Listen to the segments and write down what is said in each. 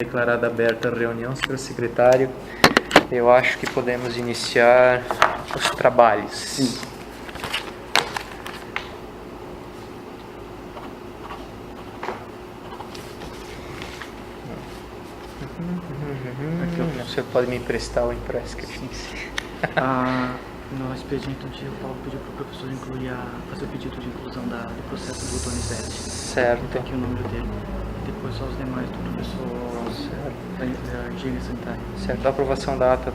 Declarada aberta a reunião, senhor secretário. Eu acho que podemos iniciar os trabalhos. Sim. O senhor pode me emprestar o impresso que eu fiz? No expediente, o Paulo pediu para o professor fazer o pedido de inclusão do processo do Donizete. Certo. Tem aqui o número dele. Depois só os demais do professor da higiene sanitária. Certo. A aprovação da ata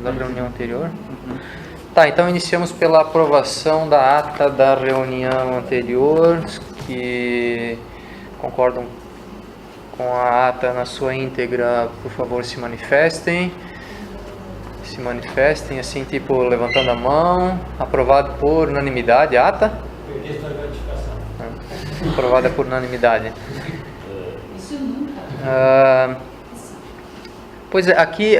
da reunião anterior? Tá, então iniciamos pela aprovação da ata da reunião anterior. Que concordam com a ata na sua íntegra, por favor, se manifestem. Se manifestem, assim, tipo, levantando a mão. Aprovado por unanimidade a ata? Aprovada por unanimidade. Isso nunca. Pois é, aqui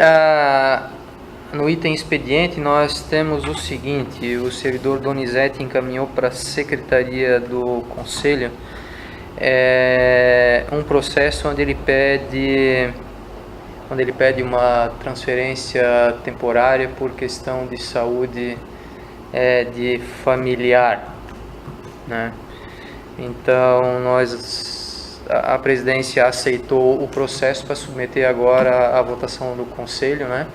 no item expediente nós temos o seguinte: o servidor Donizete encaminhou para a Secretaria do Conselho um processo onde ele pede uma transferência temporária por questão de saúde de familiar, né? Então a presidência aceitou o processo para submeter agora à votação do Conselho, né?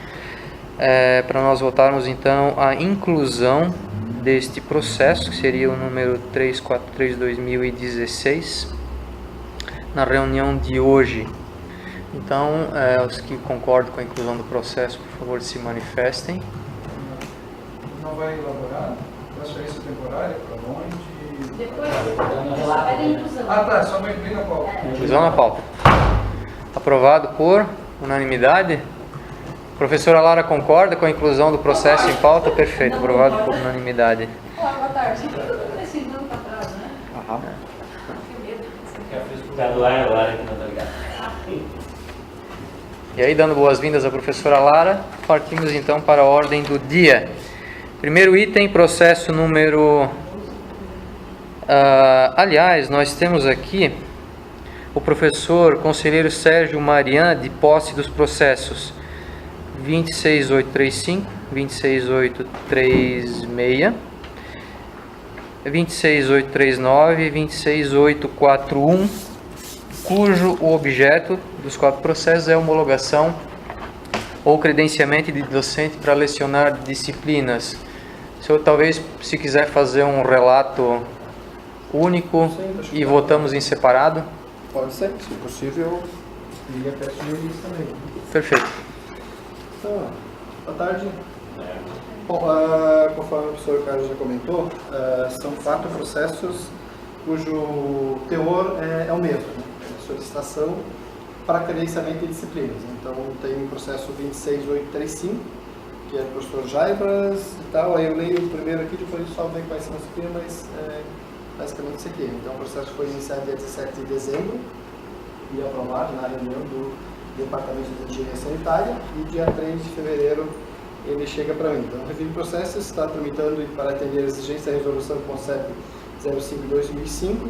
Para nós votarmos então a inclusão deste processo, que seria o número 343/2016, na reunião de hoje. Então, os que concordam com a inclusão do processo, por favor, se manifestem. Não vai elaborar transferência temporária para onde? Depois pede inclusão. Tá, só vai incluir na pauta. Inclusão na pauta. Aprovado por unanimidade. Professora Lara concorda com a inclusão do processo em pauta? Perfeito, aprovado por unanimidade. Olá, boa tarde. Precisando para trás, né? E aí, dando boas-vindas à professora Lara, partimos então para a ordem do dia. Primeiro item, processo número... aliás, nós temos aqui o professor conselheiro Sérgio Marian, de posse dos processos 26835, 26836, 26839 e 26841, cujo o objeto dos 4 processos é homologação ou credenciamento de docente para lecionar disciplinas. O senhor talvez, se quiser fazer um relato único. Sim, e votamos em separado? Pode ser, se possível, e a peça de início também. Perfeito. Então, boa tarde. Bom, conforme o professor Carlos já comentou, são 4 processos cujo teor é o mesmo, né? Solicitação para credenciamento de disciplinas. Então, tem o processo 26835, que é do professor Jaibras e tal. Aí eu leio o primeiro aqui, depois só ver quais são as disciplinas, mas basicamente isso aqui. Então, o processo foi iniciado dia 17 de dezembro e aprovado na reunião do Departamento de Higiene Sanitária, e dia 3 de fevereiro ele chega para mim. Então, o review de processos está tramitando para atender a exigência da resolução do CONCEP 05/2005,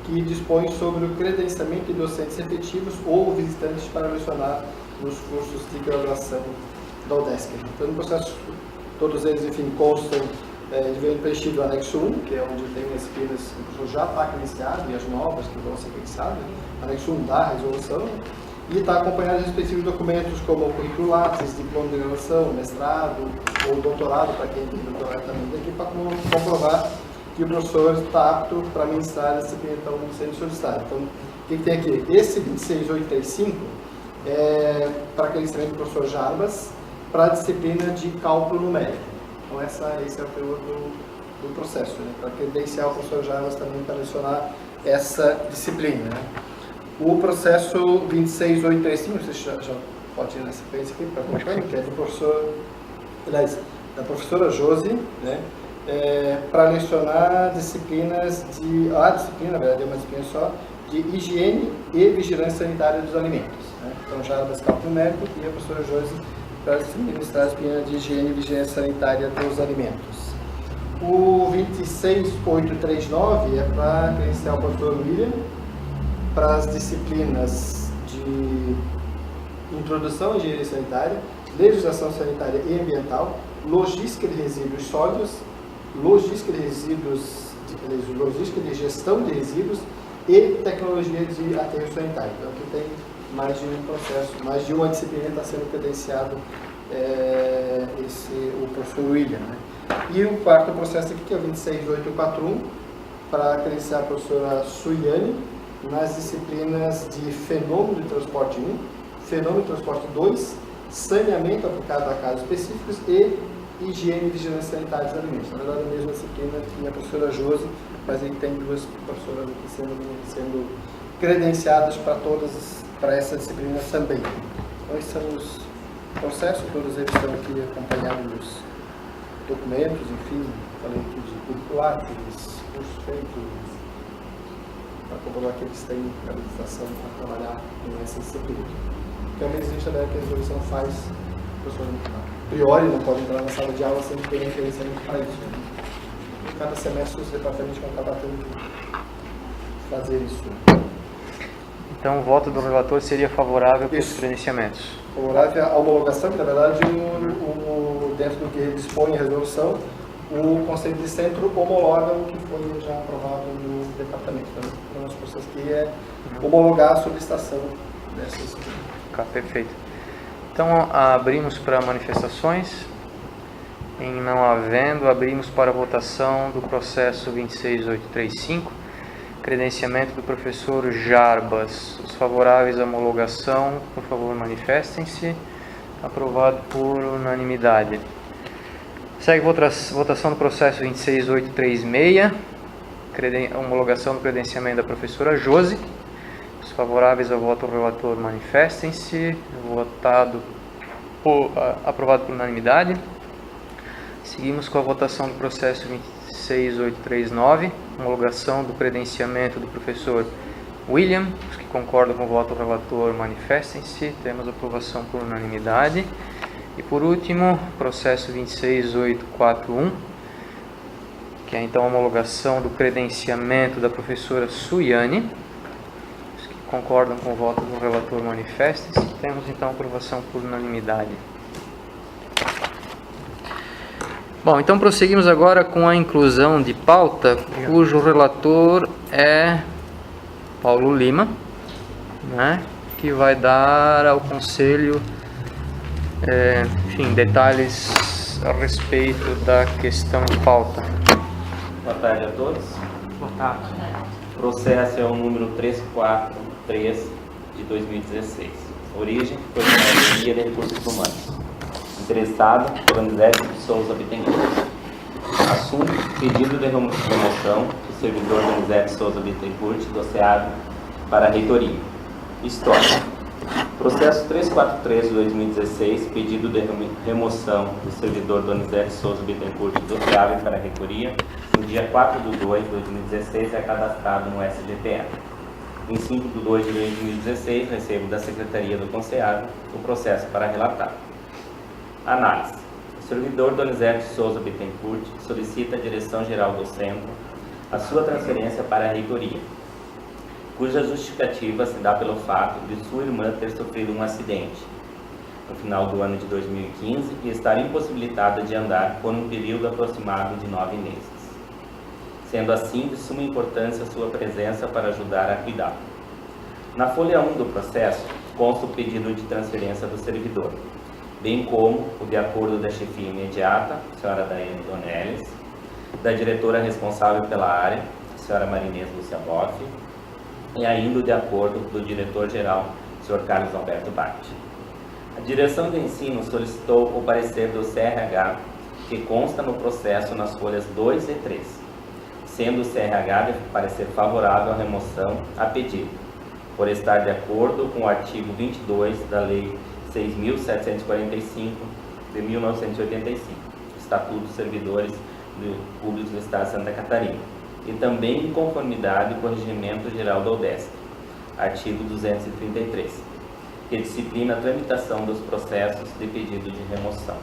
que dispõe sobre o credenciamento de docentes efetivos ou visitantes para lecionar nos cursos de graduação da UDESC. Então, no processo, todos eles, enfim, constam de ver preenchido o anexo 1, que é onde tem as disciplinas que o professor já está credenciado, e as novas que vão ser credenciadas, anexo 1 da resolução, e está acompanhado de respectivos documentos como o currículo lápis, diploma de graduação, mestrado ou doutorado, para quem tem doutorado também daqui, para comprovar que o professor está apto para ministrar a disciplina que estão sendo solicitadas. Então, o que tem aqui? Esse 26835 é para credenciamento do professor Jarbas para a disciplina de cálculo numérico. Então, esse é o teor do processo, né? Para credenciar o professor Jarbas também para lecionar essa disciplina, né? O processo 26835, você já pode ir na sequência aqui para acompanhar, que é do professor, aliás, da professora Josi, né? Para lecionar disciplinas a disciplina, na verdade é uma disciplina só, de higiene e vigilância sanitária dos alimentos, né? Então, Jarbas cálculo numérico e a professora Josi para ministrar a disciplina de higiene e vigilância sanitária dos alimentos. O 26839 é para credenciar o professor William para as disciplinas de de introdução à engenharia sanitária, legislação sanitária e ambiental, logística de resíduos sólidos, logística de gestão de resíduos e tecnologia de aterro sanitário. Então aqui tem mais de um processo, mais de uma disciplina está sendo credenciado o professor William, né? E o quarto processo aqui, que é o 26841, para credenciar a professora Suiane nas disciplinas de fenômeno de transporte 1, fenômeno de transporte 2, saneamento aplicado a casos específicos e higiene e vigilância sanitária dos alimentos. Na verdade, a mesma disciplina que a professora Josi, mas aí tem duas professoras aqui sendo credenciadas para essa disciplina também. Então, esses são os processos, todos eles estão aqui acompanhados dos documentos, enfim, falei aqui de curriculares, cursos feitos, para comprovar que eles têm habilitação para trabalhar nessa disciplina. Que é uma exigência que a resolução faz, a pessoa a priori não pode entrar na sala de aula sem ter referência para isso. Em cada semestre os departamentos vão acabar tendo que fazer isso. Então o voto do relator seria favorável para os credenciamentos. Favorável à homologação, que na verdade dentro do que dispõe a resolução, o Conselho de Centro homologa o que foi já aprovado no departamento. Então, o nosso processo aqui é homologar a solicitação dessa disciplina. Perfeito. Então abrimos para manifestações. Em não havendo, abrimos para votação do processo 26835, credenciamento do professor Jarbas. Os favoráveis à homologação, por favor, manifestem-se. Aprovado por unanimidade. Segue votação do processo 26836, homologação do credenciamento da professora Josi. Os favoráveis ao voto do relator manifestem-se. Aprovado por unanimidade. Seguimos com a votação do processo 26839, homologação do credenciamento do professor William. Os que concordam com o voto do relator manifestem-se. Temos aprovação por unanimidade. E por último, processo 26841, que é então a homologação do credenciamento da professora Suiane. Os que concordam com o voto do relator manifestem-se. Temos então aprovação por unanimidade. Bom, então prosseguimos agora com a inclusão de pauta, cujo relator é Paulo Lima, né, que vai dar ao Conselho detalhes a respeito da questão de pauta. Boa tarde a todos. Boa tarde. O processo é o número 343 de 2016. Origem foi da Secretaria de Recursos Humanos. Interessado, Donizete de Souza Bittencourt. Assunto: pedido de remoção do servidor Donizete de Souza Bittencourt do SEAB para a reitoria. História: processo 343 de 2016, pedido de remoção do servidor Donizete de Souza Bittencourt do SEAB para a reitoria. No dia 4 de 2 de 2016 é cadastrado no SGPE. Em 5 de 2 de 2016 recebo da Secretaria do Conselhado o processo para relatar. Análise: o servidor Donizete de Souza Bittencourt solicita à Direção-Geral do Centro a sua transferência para a reitoria, cuja justificativa se dá pelo fato de sua irmã ter sofrido um acidente no final do ano de 2015 e estar impossibilitada de andar por um período aproximado de 9 meses. Sendo assim, de suma importância a sua presença para ajudar a cuidar. Na folha 1 do processo, consta o pedido de transferência do servidor, bem como o de acordo da chefia imediata, a senhora Daiane Donelles, da diretora responsável pela área, a senhora Marinês Lúcia Boff, e ainda o de acordo do diretor-geral, o senhor Carlos Alberto Bart. A direção de ensino solicitou o parecer do CRH, que consta no processo nas folhas 2 e 3, sendo o CRH de parecer favorável à remoção a pedido, por estar de acordo com o artigo 22 da Lei 6.745 de 1985, Estatuto dos Servidores Públicos do Estado de Santa Catarina, e também em conformidade com o Regimento Geral da UDESC, artigo 233, que disciplina a tramitação dos processos de pedido de remoção.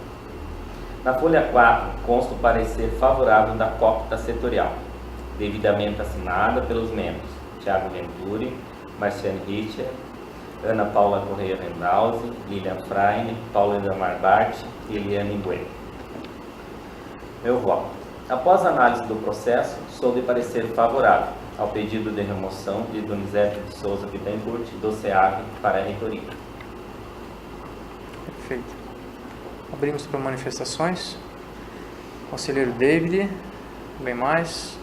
Na folha 4, consta o parecer favorável da COPTA setorial, devidamente assinada pelos membros Tiago Venturi, Marciane Richter, Ana Paula Correia Rendauzi, Lilian Freine, Paula Edamar Bart e Eliane Bueno. Meu voto. Após análise do processo, sou de parecer favorável ao pedido de remoção de Donizete de Souza Bittencourt do SEAV para a reitoria. Perfeito. Abrimos para manifestações. Conselheiro David, bem mais.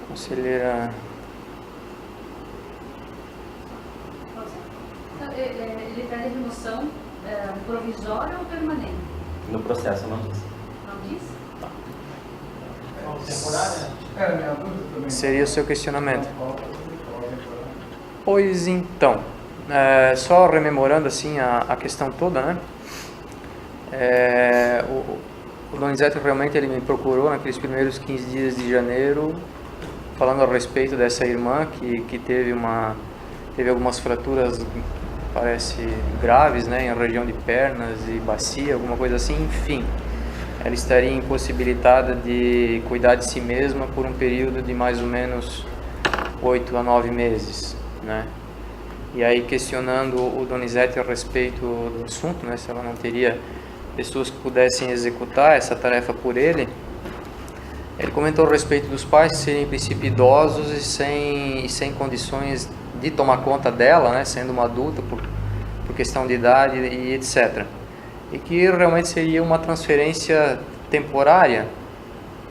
Conselheira... Ele pede remoção provisória ou permanente? No processo não diz. Não diz? Era minha dúvida também. Seria o seu questionamento. Pois então, só rememorando assim a questão toda, né? O Donizete realmente ele me procurou naqueles primeiros 15 dias de janeiro, falando a respeito dessa irmã que teve algumas fraturas, parece graves, né, em região de pernas e bacia, alguma coisa assim, enfim. Ela estaria impossibilitada de cuidar de si mesma por um período de mais ou menos 8 a 9 meses, né? E aí questionando o Donizete a respeito do assunto, né, se ela não teria pessoas que pudessem executar essa tarefa por ele, ele comentou a respeito dos pais serem em princípio idosos e sem condições de tomar conta dela, né, sendo uma adulta por questão de idade e etc. E que realmente seria uma transferência temporária,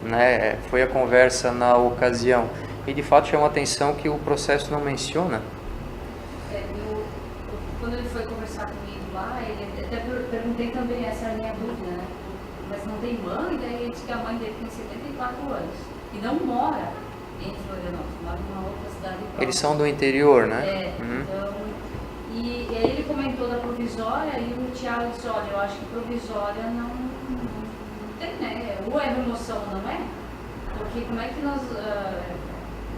né? Foi a conversa na ocasião. E de fato chama a atenção que o processo não menciona. Quando ele foi conversar comigo lá, ele até perguntei também, essa era a minha dúvida, né? Mas não tem mãe? Daí ele disse que a mãe dele tem 74 anos e não mora em Florianópolis, mora numa outra cidade próxima. Eles são do interior, né? Então, e aí ele comentou da provisória e o Thiago disse, olha, eu acho que provisória não tem, né? Ou é remoção ou não é? Porque como é que nós...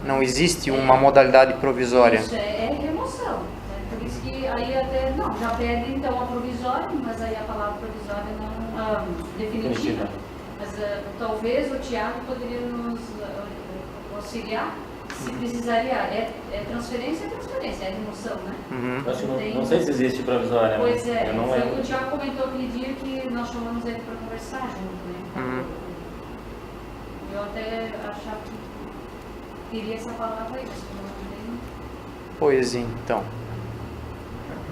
Não existe uma modalidade provisória. Isso é remoção. Né? Por isso que aí até, não, já pede então a provisória, mas aí a palavra provisória não definitiva. Mas talvez o Thiago poderia nos auxiliar. Se precisaria, é transferência, é remoção, né? Acho que não sei se existe provisória. Pois é, eu não lembro. O Thiago comentou aquele dia que nós chamamos ele para conversar junto, né? Eu até achava que queria essa palavra aí, mas não tem. Pois então.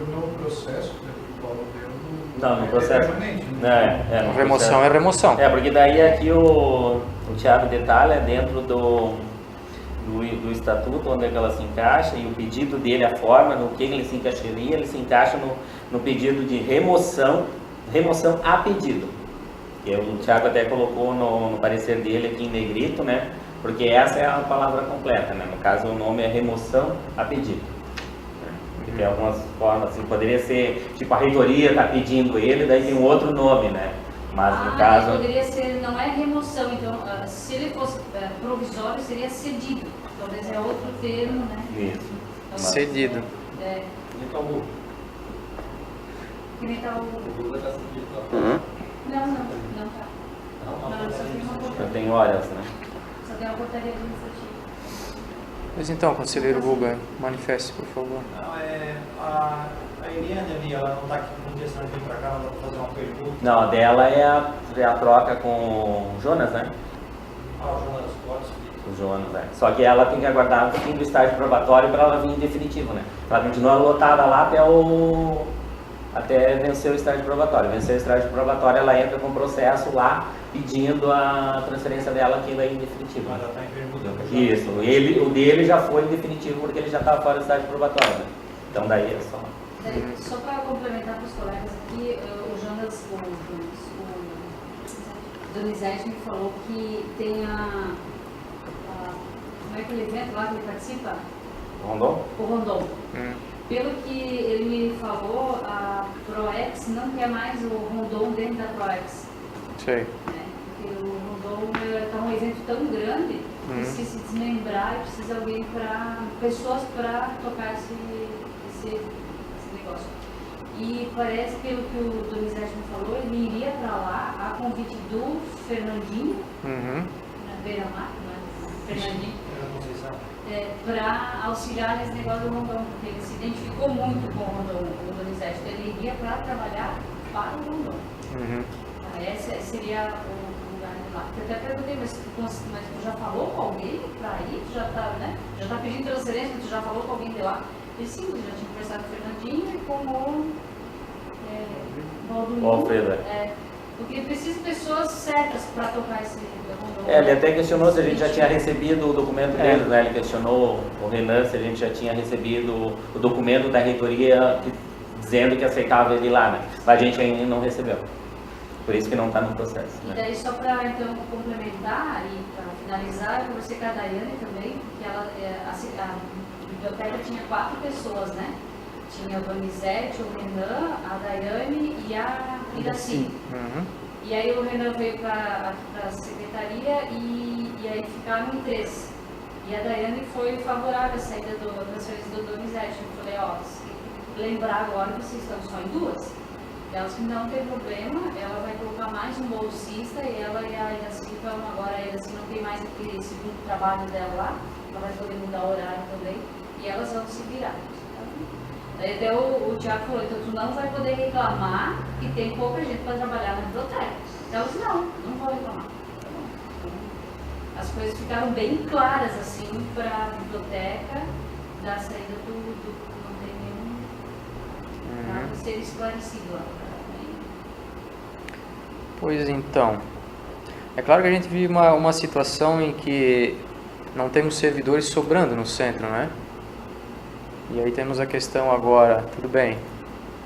No processo, no processo. No Remoção processo. é remoção. Porque daí aqui o Thiago detalha dentro do estatuto onde é que ela se encaixa e o pedido dele, a forma no que ele se encaixaria, ele se encaixa no pedido de remoção a pedido. Que o Thiago até colocou no parecer dele aqui em negrito, né? Porque essa é a palavra completa, né? No caso o nome é remoção a pedido. Porque tem algumas formas, assim, poderia ser, tipo a reitoria está pedindo ele, daí tem um outro nome, né? Mas no caso... poderia ser, não é remoção, então se ele fosse provisório seria cedido, talvez é outro termo, né? Isso. Então, Cedido. Que nem tá o... Não tá. Não, só tem uma portaria. Eu tenho horas, né? Só tem uma portaria administrativa. Pois então, conselheiro Guga, manifeste, por favor. A Eliane ali, ela não está aqui com intenção de vir para cá, ela vai fazer uma pergunta. Não, a dela é a troca com o Jonas, né? O Jonas Portes. O Jonas, né? Só que ela tem que aguardar um pouquinho do estágio probatório para ela vir em definitivo, né? Ela continua lotada lá até vencer o estágio probatório. Vencer o estágio probatório, ela entra com o processo lá pedindo a transferência dela aqui daí em definitivo. Mas ela está em permuta. Isso, o dele já foi em definitivo porque ele já estava fora do estágio probatório, né? Então daí é só... Só para complementar para os colegas aqui, o Jonas, o Donizete me falou que tem como é aquele evento lá que ele participa? Rondon? O Rondon. Pelo que ele me falou, a ProEx não quer mais o Rondon dentro da ProEx. Sei. Né? Porque o Rondon está um evento tão grande que se desmembrar e precisa alguém pessoas para tocar esse negócio. E parece, pelo que o Donizete me falou, ele iria para lá a convite do Fernandinho, na beira-mar, né? Fernandinho. para auxiliar nesse negócio do Rondon, porque ele se identificou muito com o Donizete, então ele iria para trabalhar para o Rondon. Esse seria o lugar de lá. Eu até perguntei, mas tu já falou com alguém para ir? Tu já tá pedindo transferência, tu já falou com alguém de lá? Ele sim, eu já tinha conversado com o Fernandinho e com o Alfredo. Porque precisa de pessoas certas para tocar esse Rondon. Ele até questionou se a gente já tinha recebido o documento deles, né? Ele questionou o Renan se a gente já tinha recebido o documento da reitoria dizendo que aceitava ele lá, né? Mas a gente ainda não recebeu. Por isso que não está no processo. E daí, só para então complementar e para finalizar, eu conversei com a Daiane também, que ela, a biblioteca tinha 4 pessoas, né? Tinha o Donizete, o Renan, a Daiane e a Iraci. E aí o Renan veio para a secretaria e aí ficaram em 3. E a Daiane foi favorável à saída da transferência do Donizete. Eu falei, ó, lembrar agora que vocês estão só em 2. Elas que não tem problema, ela vai colocar mais um bolsista e ela e a Iraci vão agora, a Iraci não tem mais aquele segundo trabalho dela lá, ela vai poder mudar o horário também e elas vão se virar. Daí até o Tiago falou, então tu não vai poder reclamar que tem pouca gente para trabalhar na biblioteca. Então eu disse, não vou reclamar. As coisas ficaram bem claras assim para a biblioteca da saída do não tem nenhum nada a ser esclarecido lá. Pois então, é claro que a gente vive uma situação em que não temos servidores sobrando no centro, né? E aí temos a questão agora, tudo bem,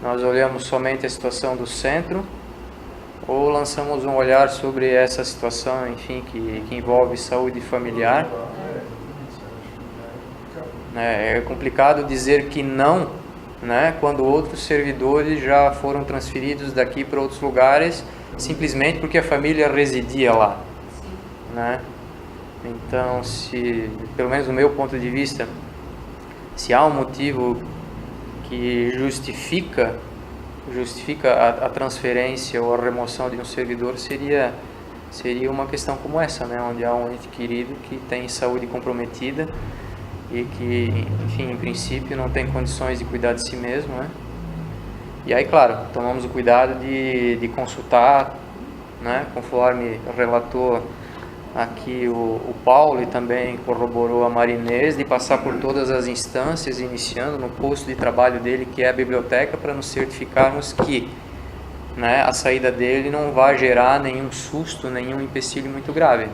nós olhamos somente a situação do centro ou lançamos um olhar sobre essa situação, enfim, que envolve saúde familiar. É complicado dizer que não, né, quando outros servidores já foram transferidos daqui para outros lugares, simplesmente porque a família residia lá, né? Então, se, pelo menos do meu ponto de vista, se há um motivo que justifica a transferência ou a remoção de um servidor, seria uma questão como essa, né? Onde há um ente querido que tem saúde comprometida e que, enfim, em princípio não tem condições de cuidar de si mesmo, né? E aí, claro, tomamos o cuidado de consultar, né? Conforme relatou aqui o Paulo e também corroborou a Marinês, de passar por todas as instâncias, iniciando no posto de trabalho dele, que é a biblioteca, para nos certificarmos que, né, a saída dele não vai gerar nenhum susto, nenhum empecilho muito grave.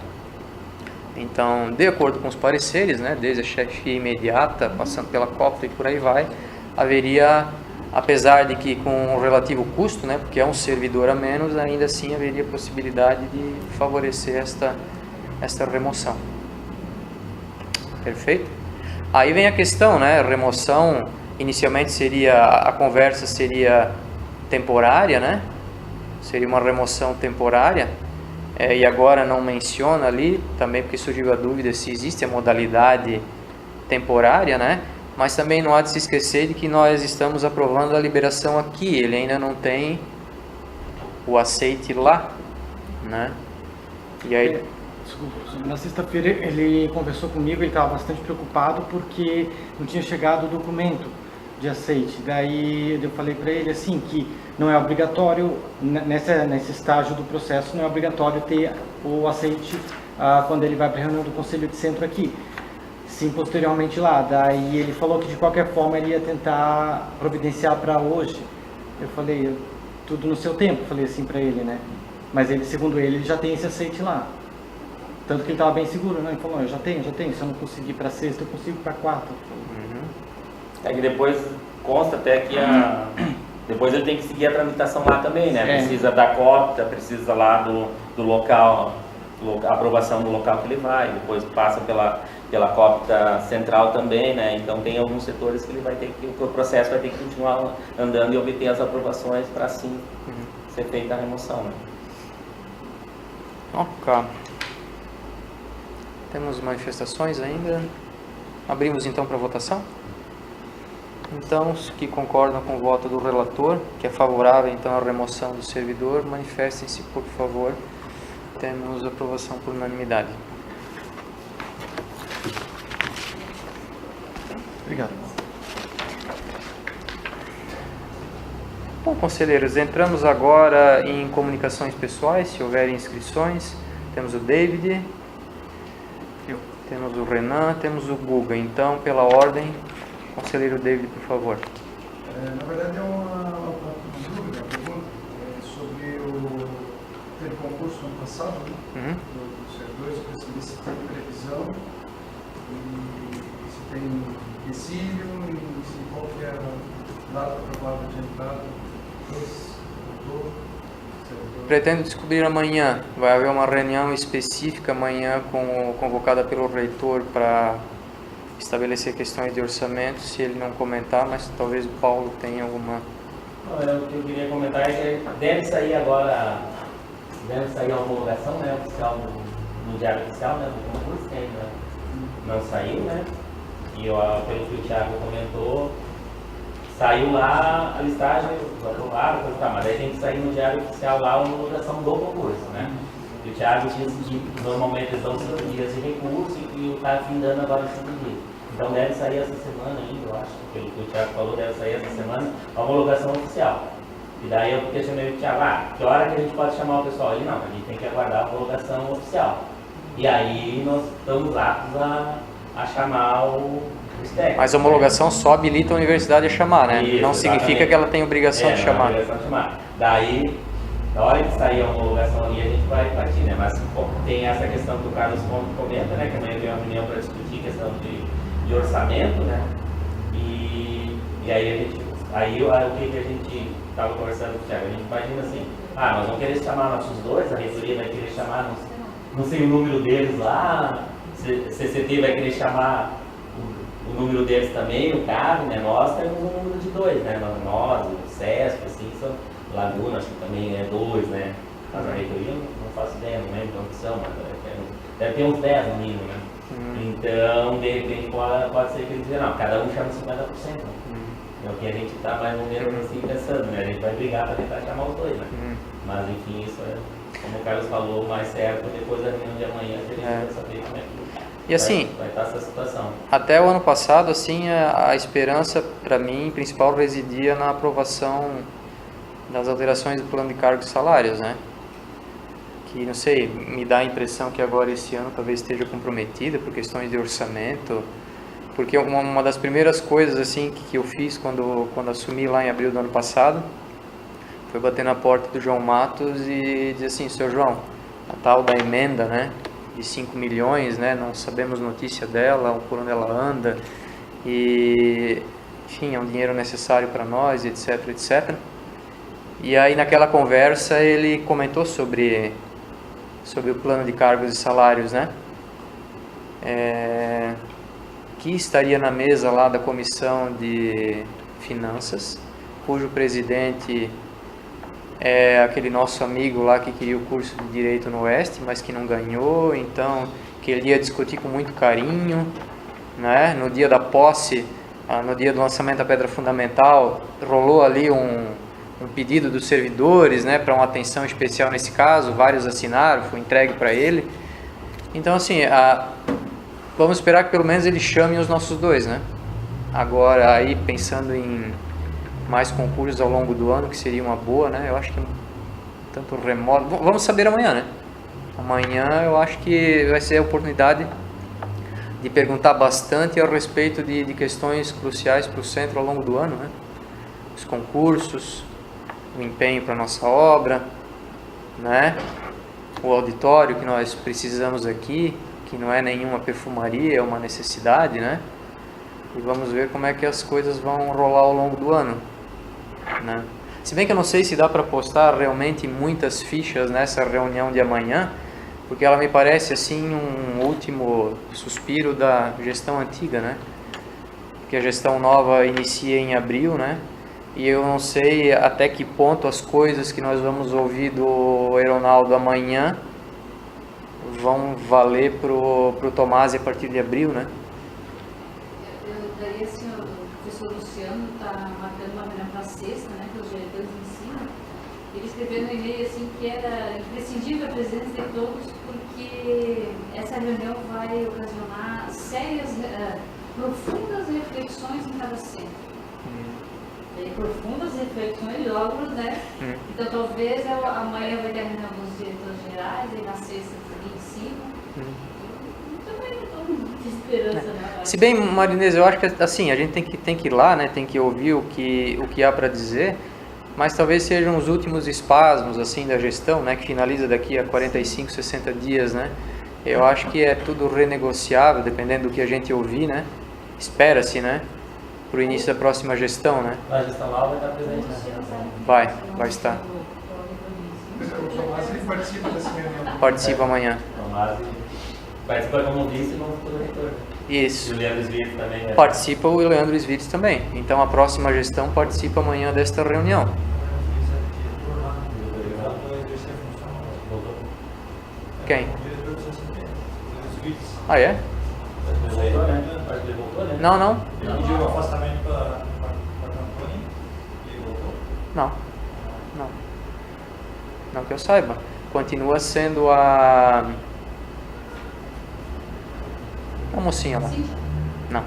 Então, de acordo com os pareceres, né, desde a chefia imediata, passando pela COPTA e por aí vai, haveria, apesar de que com um relativo custo, né, porque é um servidor a menos, ainda assim haveria possibilidade de favorecer esta remoção. Perfeito? Aí vem a questão, né, remoção, inicialmente a conversa seria temporária, né, seria uma remoção temporária, e agora não menciona ali, também porque surgiu a dúvida se existe a modalidade temporária, né, mas também não há de se esquecer de que nós estamos aprovando a liberação aqui, ele ainda não tem o aceite lá, né, e aí... Desculpa, na sexta-feira ele conversou comigo, ele estava bastante preocupado porque não tinha chegado o documento de aceite. Daí eu falei para ele assim que não é obrigatório, nesse estágio do processo, não é obrigatório ter o aceite quando ele vai para a reunião do Conselho de Centro aqui. Sim, posteriormente lá. Daí ele falou que de qualquer forma ele ia tentar providenciar para hoje. Eu falei, tudo no seu tempo, falei assim para ele, né? Mas ele, segundo ele já tem esse aceite lá. Tanto que ele estava bem seguro, né? Ele falou, eu já tenho, se eu não conseguir para sexta, eu consigo para quarta. É que depois consta até que depois ele tem que seguir a tramitação lá também, né? Precisa da COPTA, precisa lá do local, a aprovação do local que ele vai, depois passa pela COPTA central também, né? Então tem alguns setores que ele vai ter que, o processo vai ter que continuar andando e obter as aprovações para assim ser feita a remoção, né? Ok. Temos manifestações ainda. Abrimos então para votação. Então, os que concordam com o voto do relator, que é favorável então à remoção do servidor, manifestem-se, por favor. Temos aprovação por unanimidade. Obrigado. Bom, conselheiros, entramos agora em comunicações pessoais, se houver inscrições. Temos o David, temos o Renan, temos o Guga. Então, pela ordem, conselheiro David, por favor. Na verdade, é uma dúvida, uma pergunta sobre teve concurso ano passado, né? Do servidores, eu queria saber se tem previsão, e se tem decílio, e se qual que é a data provável de entrada dos servidores. Pretendo descobrir amanhã. Vai haver uma reunião específica amanhã convocada pelo reitor para estabelecer questões de orçamento, se ele não comentar, mas talvez o Paulo tenha alguma... O que eu queria comentar é que deve sair agora, a homologação, né, oficial no Diário Oficial, né, do concurso, que ainda não saiu, né, e pelo que o Thiago comentou, saiu lá a listagem, aprovaram, mas aí tem que sair no Diário Oficial lá a homologação do concurso, né. E o Thiago disse que normalmente eles dão 5 dias de recurso e está findando agora 5 dias. Então deve sair essa semana ainda, eu acho, pelo que o Thiago falou, deve sair essa semana a homologação oficial. E daí eu questionei o Thiago, que hora que a gente pode chamar o pessoal? Ele não, a gente tem que aguardar a homologação oficial. E aí nós estamos aptos a chamar os técnicos. Mas a homologação só habilita a universidade a chamar, né? Isso, não significa exatamente. que ela tem obrigação de chamar. Obrigação de chamar. Daí, na hora que sair a homologação ali, a gente vai partir, né? Mas tem essa questão que o Carlos comenta, né? Que amanhã tem uma reunião para discutir questão de orçamento, né? E aí o que a gente estava conversando com o Thiago, a gente imagina assim, nós vamos querer chamar nossos dois, a reitoria vai querer chamar, não sei o número deles lá, CCT vai querer chamar o número deles também, no caso, né? Nós temos um número de 2, né? Nós, o SESC, assim, são Laguna, acho que também é 2, né? Mas a reitoria não faço ideia, não lembro quantos são, mas deve ter uns 10 no mínimo, né? Então, de repente, pode ser que eles dizem, não, cada um chama 50%. É o que a gente está mais ou menos assim pensando, né? A gente vai brigar para tentar chamar os dois, né? Mas, enfim, isso é, como o Carlos falou, mais certo depois da reunião de amanhã, que a gente vai saber como é que assim, vai estar essa situação. Até o ano passado, assim, a esperança, para mim, principal, residia na aprovação das alterações do plano de cargos e salários, né? Que, não sei, me dá a impressão que agora esse ano talvez esteja comprometida por questões de orçamento, porque uma das primeiras coisas assim que eu fiz quando assumi lá em abril do ano passado foi bater na porta do João Matos e dizer assim, Sr. João, a tal da emenda, né, de 5 milhões, né, não sabemos notícia dela, por onde ela anda, e, enfim, é um dinheiro necessário para nós, etc, etc. E aí naquela conversa ele comentou sobre o plano de cargos e salários, né? Que estaria na mesa lá da Comissão de Finanças, cujo presidente é aquele nosso amigo lá que queria o curso de Direito no Oeste, mas que não ganhou, então que ele ia discutir com muito carinho, né? No dia da posse, no dia do lançamento da Pedra Fundamental, rolou ali um pedido dos servidores, né, para uma atenção especial nesse caso, vários assinaram, foi entregue para ele. Então, assim, vamos esperar que pelo menos ele chame os nossos dois, né? Agora, aí pensando em mais concursos ao longo do ano, que seria uma boa, né? Eu acho que tanto remoto... Vamos saber amanhã, né? Amanhã eu acho que vai ser a oportunidade de perguntar bastante a respeito de questões cruciais para o centro ao longo do ano, né? Os concursos, o empenho para a nossa obra, né? O auditório que nós precisamos aqui, que não é nenhuma perfumaria, é uma necessidade, né? E vamos ver como é que as coisas vão rolar ao longo do ano, né? Se bem que eu não sei se dá para postar realmente muitas fichas nessa reunião de amanhã, porque ela me parece assim um último suspiro da gestão antiga, né? Porque a gestão nova inicia em abril, né? E eu não sei até que ponto as coisas que nós vamos ouvir do Aeronaldo amanhã vão valer pro Tomasi a partir de abril, né? Daí assim, o professor Luciano está marcando uma reunião para sexta, né, que os diretores de ensino. Ele escreveu no e-mail assim que era imprescindível a presença de todos, porque essa reunião vai ocasionar sérias profundas reflexões em cada centro. E profundas reflexões, logo, né? Então talvez amanhã vai ter a reunião dos diretores gerais, e na sexta em cima. Também não estou de esperança, né? Se bem, Marinês, eu acho que assim, a gente tem que ir lá, né? Tem que ouvir o que há para dizer, mas talvez sejam os últimos espasmos assim da gestão, né? Que finaliza daqui a 45, 60 dias, né? Eu acho que é tudo renegociável, dependendo do que a gente ouvir, né? Espera-se, né? Para o início da próxima gestão, né? A gestão lá vai estar presente, né? Vai estar. O Tomás ele participa dessa reunião. Participa amanhã. Tomás participa como vice e como futuro reitor. E Isso. o Leandro Svitz também, né? Participa o Leandro Svitz também. Então a próxima gestão participa amanhã desta reunião. Quem? Ah, é? Não. Ele pediu o afastamento para a campanha e ele voltou? Não. Não que eu saiba. Continua sendo a mocinha lá. Não.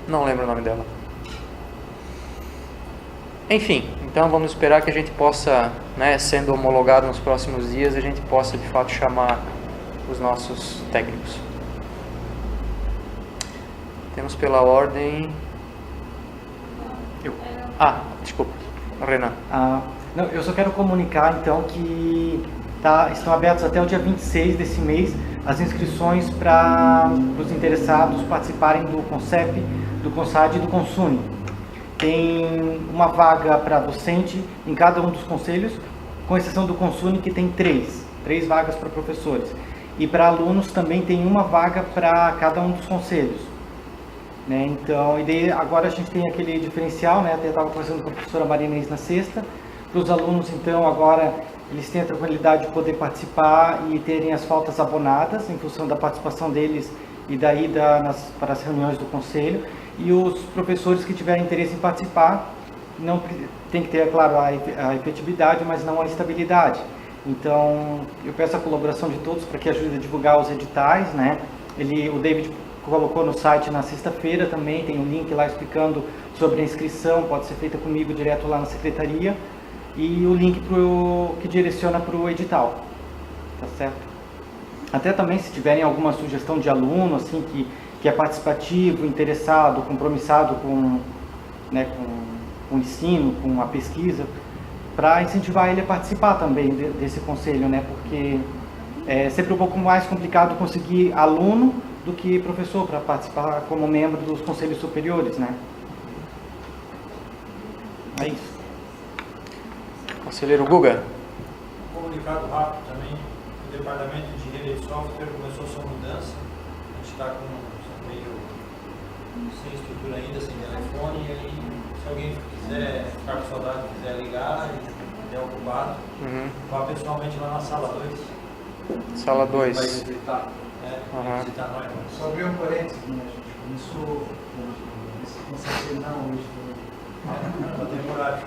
Não lembro o nome dela. Enfim, então vamos esperar que a gente possa, né, sendo homologado nos próximos dias, a gente possa de fato chamar os nossos técnicos. Temos pela ordem... Desculpa, Renan. Não, eu só quero comunicar então que estão abertos até o dia 26 desse mês as inscrições para os interessados participarem do CONCEP, do CONSAD e do CONSUNE. Tem uma vaga para docente em cada um dos conselhos, com exceção do CONSUNE, que tem três vagas para professores. E para alunos também tem uma vaga para cada um dos conselhos. Né? Então, e daí, agora a gente tem aquele diferencial, né? Até estava conversando com a professora Marinês na sexta. Para os alunos, então, agora eles têm a tranquilidade de poder participar e terem as faltas abonadas em função da participação deles e da ida para as reuniões do conselho. E os professores que tiverem interesse em participar, não tem que ter, é claro, a efetividade, mas não a estabilidade. Então, eu peço a colaboração de todos para que ajude a divulgar os editais, né? O David colocou no site na sexta-feira também, tem um link lá explicando sobre a inscrição, pode ser feita comigo direto lá na secretaria, e o link que direciona para o edital, tá certo? Até também se tiverem alguma sugestão de aluno, assim, que é participativo, interessado, compromissado com o ensino, com a pesquisa, para incentivar ele a participar também desse conselho, né? Porque é sempre um pouco mais complicado conseguir aluno do que professor para participar como membro dos conselhos superiores, né? É isso. Conselheiro Guga. Um comunicado rápido também, o departamento de rede de software começou sua mudança, a gente está meio sem estrutura ainda, sem telefone, e aí se alguém quiser ficar com saudade, quiser ligar e estiver ocupado, vá pessoalmente lá na sala 2. Sala 2. Vai visitar. Visitar nós. Só abrir um parênteses, né? A gente começou a terminar hoje. Está temporário.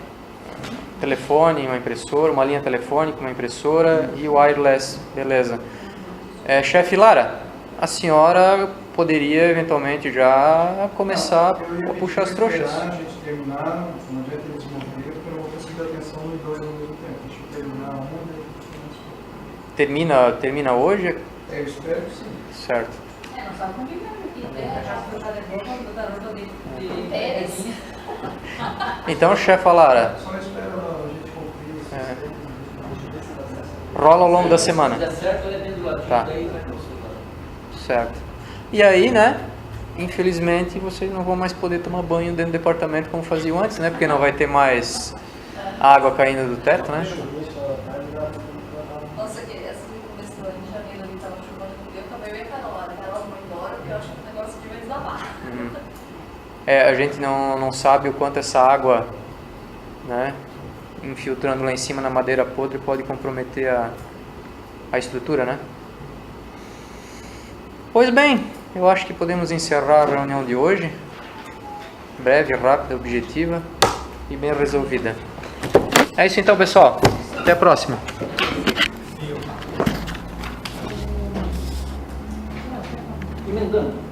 Telefone, uma impressora, uma linha telefônica, uma impressora e wireless, beleza. Chefe Lara, a senhora poderia eventualmente já começar a puxar as trouxas. A gente terminar, não adianta eles morrer, porque eu não vou conseguir dar atenção nos dois ao mesmo tempo. Deixa eu terminar Termina hoje? Eu espero que sim. Certo. Não sabe combinando aqui, né? De férias. Então, chefe Lara, Só espero a gente cumprir o sistema. rola ao longo da semana. Tá. Certo. E aí, né? Infelizmente, vocês não vão mais poder tomar banho dentro do departamento como faziam antes, né? Porque não vai ter mais água caindo do teto, né? Nossa, que assim começou em janeiro ali, tava chovendo com eu também ia ficar na hora, ela foi embora, porque eu acho que o negócio aqui vai desabafar. A gente não sabe o quanto essa água, né, infiltrando lá em cima na madeira podre pode comprometer a estrutura, né? Pois bem, eu acho que podemos encerrar a reunião de hoje. Breve, rápida, objetiva e bem resolvida. É isso então, pessoal. Até a próxima. emendando.